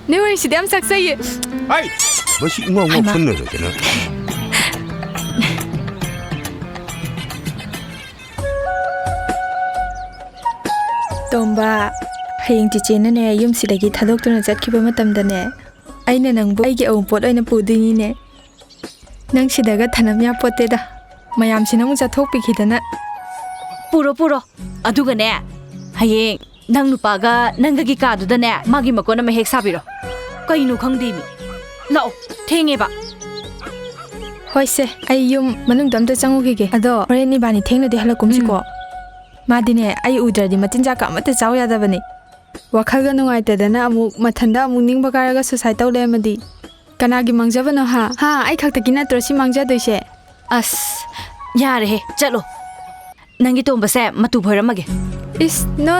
네 우리 시대 암삭 사이. 아이, 뭐시 뭐 손으로 되나? ꯇꯣꯝꯕ ꯍꯌꯦꯡ ꯆꯤꯆꯦꯅꯅꯦ ꯌꯨꯝꯁꯤꯗꯒꯤ ꯊꯥꯗꯣꯛꯇꯨꯅ ꯆꯠꯈꯤꯕ ꯃꯇꯝꯗꯅꯦ ꯑꯩꯅ ꯅꯪꯕꯨ ꯑꯩꯒꯤ ꯑꯎꯟꯄꯣꯠ ꯑꯣꯏꯅ ꯄꯨꯗꯣꯏꯅꯤꯅꯦ. ꯅꯪ ꯁꯤꯗꯒ ꯊꯅꯝ ꯌꯥꯄꯣꯠꯇꯦꯗ. ꯃꯌꯥꯝꯁꯤꯅ ꯑꯃꯨꯛ ꯆꯠꯊꯣꯛꯄꯤꯈꯤꯗꯅ. ꯄꯨꯔꯣ ꯑꯗꯨꯒꯅꯦ ꯍꯌꯦꯡ ꯅꯪ ꯅꯨꯄꯥꯒ ꯅꯪꯒꯤ ꯀꯥꯗꯨꯗꯅꯦ ꯃꯥꯒꯤ ꯃꯀꯣꯟ ꯑꯃ ꯍꯦꯛ ꯁꯥꯕꯤꯔꯣ. ꯀꯩꯅꯣ ꯈꯪꯗꯦꯃꯤ. ꯂꯥꯛꯑꯣ ꯊꯦꯡꯉꯦꯕ. ꯍꯣꯏꯁꯦ ꯑꯩ ꯌꯨꯝ ꯃꯅꯨꯡꯗ ꯑꯝꯇ ꯆꯪꯉꯨꯈꯤꯒꯦ. ꯑꯗꯣ ꯍꯣꯔꯦꯟ 이반이 ꯊꯦꯡꯅꯗꯤ ꯍꯜꯂꯛꯀꯨꯝꯁꯤꯀꯣ. 마디네 아이 우드라디 마틴자가 아무때 자오야다버니 와칼가 농아이때다나 아무 마탄다 아무 닝바가라가 수사이 떠올래야마디 까나기 망자버너 하 아이 각다기 나트로시 망자도이셰. 아스 야래 짤로 낭기 톰바세 마투 보이라마게. 이스 노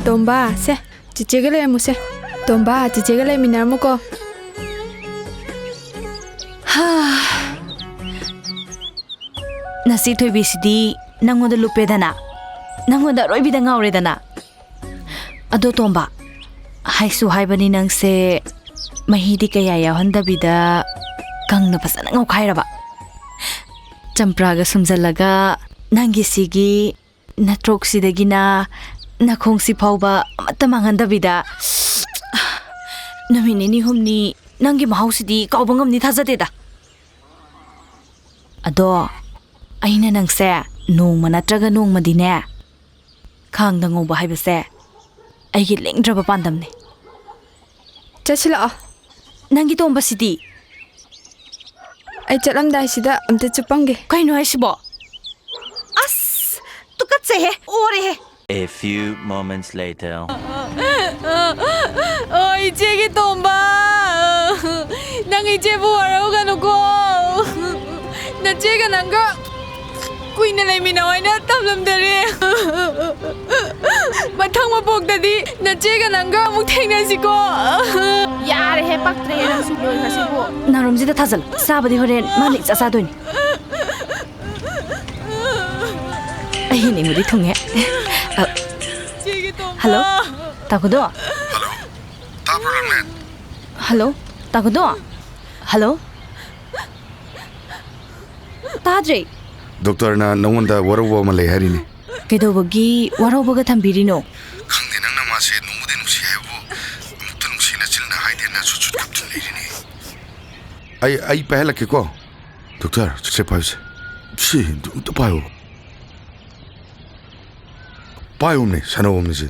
톰바 세 지체글레 무세 톰바 지체글레 미나무코 하 Nasi thoibi sidi nangoda lupedana nangoda roibida ngauredana ado tomba haisu haibani nangse mahidi kaya yahandabida kangna pasana ngau khairaba champraga sumjalaga nangi sigi natroxidagina nakhongsi phauba amata manghandabida naminini humni nangi mahausidi kaubangam ni thajadeda ado aina nangse nongma natraga nongmadine khangda ngauba haibase aigi lengdraba pandamne chachila nangi tomba sidi ai chalamdai sida amte chupamge kaino haisibo as tukatse he ore he. A few moments later. 이제기 tomba nang 이제 부하러 가놓고 나 제가 난가 Queen na mi naway na tamlamdari. Matang mapogdadi na chega nangga muk thengna siko. Yare he paktre he nang sulo hasibo. Naromjida thazal sabadi horen malik chasadoini. Ahini mudi thunge. Hello? Takudo? Hello. Tapronet. Hello? Takudo? Hello? Tadre. Doktorna nongunda warawa malay harini. Kedobogi warawaga thambirino. Khangde nangna mase nongmude nungsi haibu mukta nungsi na chilna haide na chuchut kaptun leirini. Ai pahla ke ko. Doktor, chikse pause. Si, to payo. Payo ne, sano omne si.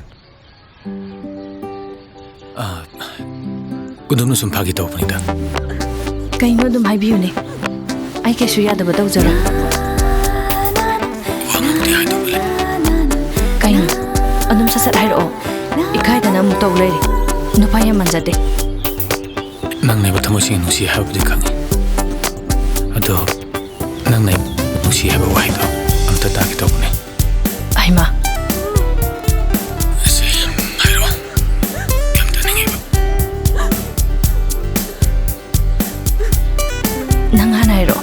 Kudumno sum phagi tawpunida. Kaino dum haibiyune. Ai kesu yadaba tawjara. Kaino adum sasat hairo. Ikaidana mu tawlei. Nupaya manjade. Nang nei bathamosi nusi habdi khangi. Ado nang nei nusi haba waido amta taki tawne. Aima. Se hairo. Kamta ningi ba. Nang hanairo.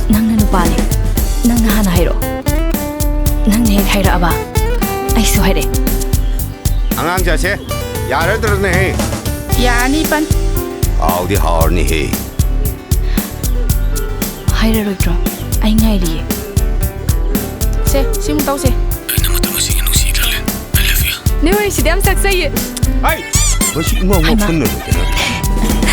Nang nupali. Nang hana hairo. Nang ne haira aba. Ai su haire. Angang jase yaar darne hai. 야니 빤 Audi harni hai. Haira roitro. Ai ngairi. 세 시무 따오세 Nang bathamosi nusi dale. I love you. 네 우리 시대 암삭 사이 Ai, 뭐시 뭐 손으로 되나?